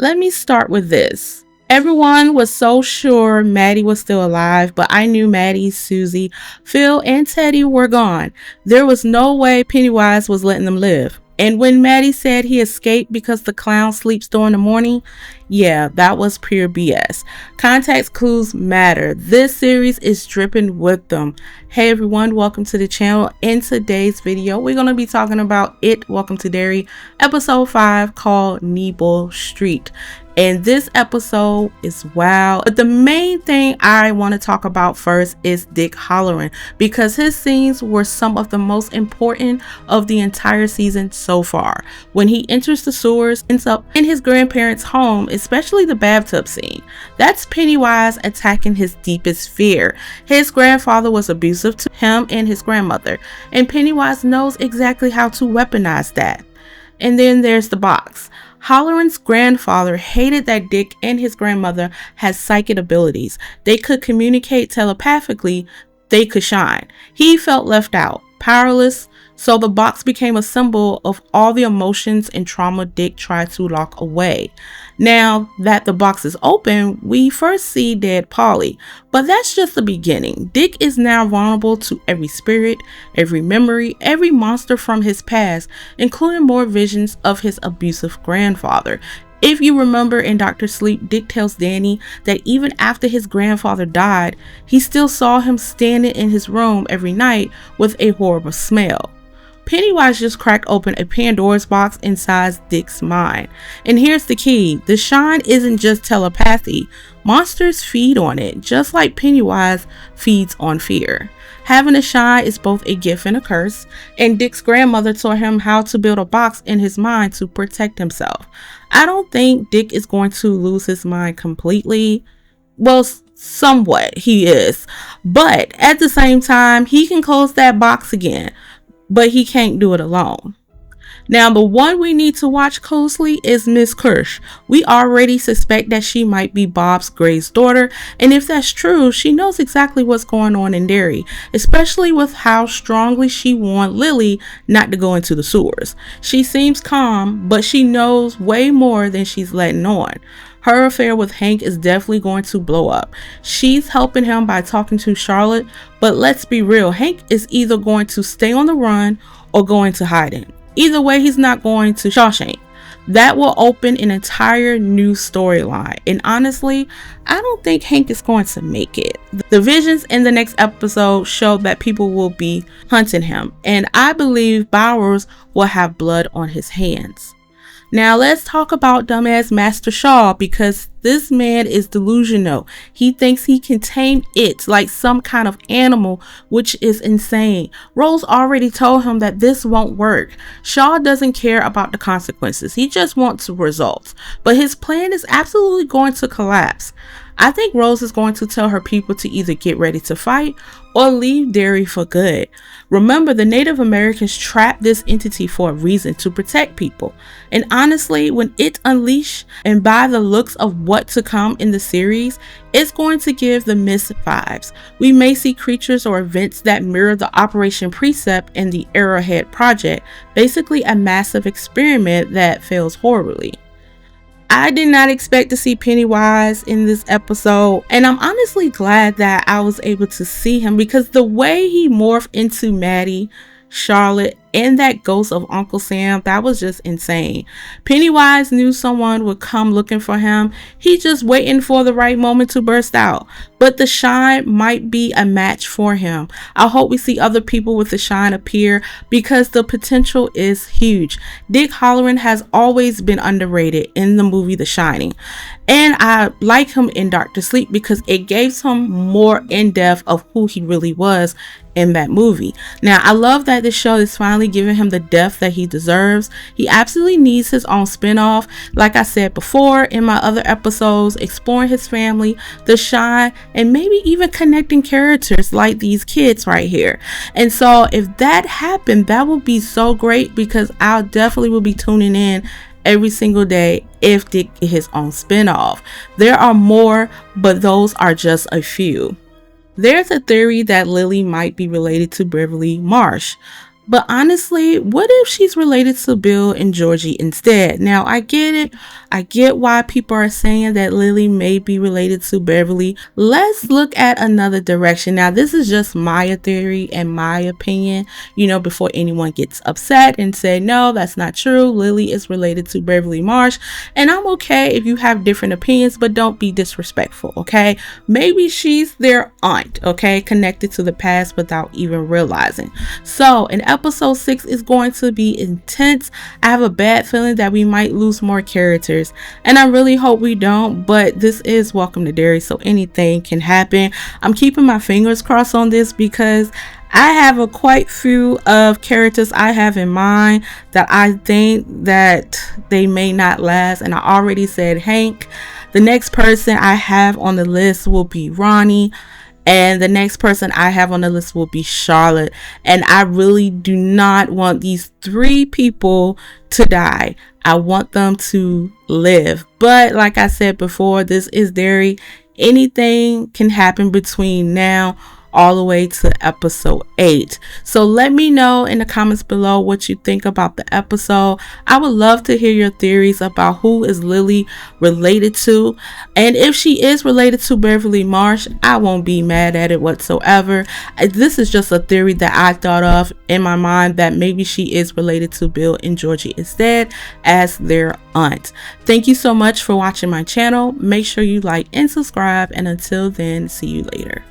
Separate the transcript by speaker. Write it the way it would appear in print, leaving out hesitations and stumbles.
Speaker 1: Let me start with this. Everyone was so sure Matty was still alive, but I knew Matty, Susie, Phil, and Teddy were gone. There was no way Pennywise was letting them live. And when Matty said he escaped because the clown sleeps during the morning, yeah, that was pure BS. Context clues matter. This series is dripping with them. Hey everyone, welcome to the channel. In today's video, we're going to be talking about It, Welcome to Derry, episode 5 called Nebo Street. And this episode is wow. But the main thing I want to talk about first is Dick Hallorann, because his scenes were some of the most important of the entire season so far. When he enters the sewers, ends up in his grandparents' home, especially the bathtub scene. That's Pennywise attacking his deepest fear. His grandfather was abusive to him and his grandmother, and Pennywise knows exactly how to weaponize that. And then there's the box. Hallorann's grandfather hated that Dick and his grandmother had psychic abilities. They could communicate telepathically, they could shine. He felt left out, powerless, so the box became a symbol of all the emotions and trauma Dick tried to lock away. Now that the box is open, we first see dead Polly, but that's just the beginning. Dick is now vulnerable to every spirit, every memory, every monster from his past, including more visions of his abusive grandfather. If you remember in Dr. Sleep, Dick tells Danny that even after his grandfather died, he still saw him standing in his room every night with a horrible smell. Pennywise just cracked open a Pandora's box inside Dick's mind. And here's the key. The shine isn't just telepathy. Monsters feed on it, just like Pennywise feeds on fear. Having a shine is both a gift and a curse, and Dick's grandmother taught him how to build a box in his mind to protect himself. I don't think Dick is going to lose his mind completely. Well, somewhat he is. But at the same time, he can close that box again. But he can't do it alone. Now, the one we need to watch closely is Miss Kirsch. We already suspect that she might be Bob's Gray's daughter, and if that's true, she knows exactly what's going on in Derry, especially with how strongly she warned Lily not to go into the sewers. She seems calm, but she knows way more than she's letting on. Her affair with Hank is definitely going to blow up. She's helping him by talking to Charlotte, but let's be real, Hank is either going to stay on the run or go into hiding. Either way, he's not going to Shawshank. That will open an entire new storyline, and honestly, I don't think Hank is going to make it. The visions in the next episode show that people will be hunting him, and I believe Bowers will have blood on his hands. Now let's talk about dumbass Master Shaw, because this man is delusional. He thinks he can tame it like some kind of animal, which is insane. Rose already told him that this won't work. Shaw doesn't care about the consequences. He just wants results. But his plan is absolutely going to collapse. I think Rose is going to tell her people to either get ready to fight or leave Derry for good. Remember, the Native Americans trapped this entity for a reason, to protect people. And honestly, when it unleashed, and by the looks of what to come in the series, it's going to give the Mist vibes. We may see creatures or events that mirror the Operation Precept and the Arrowhead Project, basically a massive experiment that fails horribly. I did not expect to see Pennywise in this episode, and I'm honestly glad that I was able to see him, because the way he morphed into Matty, Charlotte, and that ghost of Uncle Sam, that was just insane. Pennywise knew someone would come looking for him. He just waiting for the right moment to burst out. But the shine might be a match for him. I hope we see other people with the shine appear, because the potential is huge. Dick Hallorann has always been underrated in the movie The Shining. And I like him in Dr. Sleep because it gave him more in-depth of who he really was in that movie. Now, I love that this show is finally giving him the depth that he deserves. He absolutely needs his own spinoff. Like I said before in my other episodes, exploring his family, the shine, and maybe even connecting characters like these kids right here. And so if that happened, that would be so great, because I definitely will be tuning in every single day if Dick get his own spinoff. There are more, but those are just a few. There's a theory that Lily might be related to Beverly Marsh. But honestly, what if she's related to Bill and Georgie instead? Now, I get it. I get why people are saying that Lily may be related to Beverly. Let's look at another direction. Now, this is just my theory and my opinion, before anyone gets upset and say, no, that's not true. Lily is related to Beverly Marsh. And I'm okay if you have different opinions, but don't be disrespectful, okay? Maybe she's their aunt, okay? Connected to the past without even realizing. So, in episode 6 is going to be intense. I have a bad feeling that we might lose more characters, and I really hope we don't, but this is Welcome to Derry, so anything can happen. I'm keeping my fingers crossed on this because I have a quite few of characters I have in mind that I think that they may not last, and I already said Hank. The next person I have on the list will be Ronnie. And the next person I have on the list will be Charlotte. And I really do not want these 3 people to die. I want them to live. But like I said before, this is Derry. Anything can happen between now all the way to episode 8. So let me know in the comments below what you think about the episode. I would love to hear your theories about who is Lily related to. And if she is related to Beverly Marsh, I won't be mad at it whatsoever. This is just a theory that I thought of in my mind, that maybe she is related to Bill and Georgie instead as their aunt. Thank you so much for watching my channel. Make sure you like and subscribe. And until then, see you later.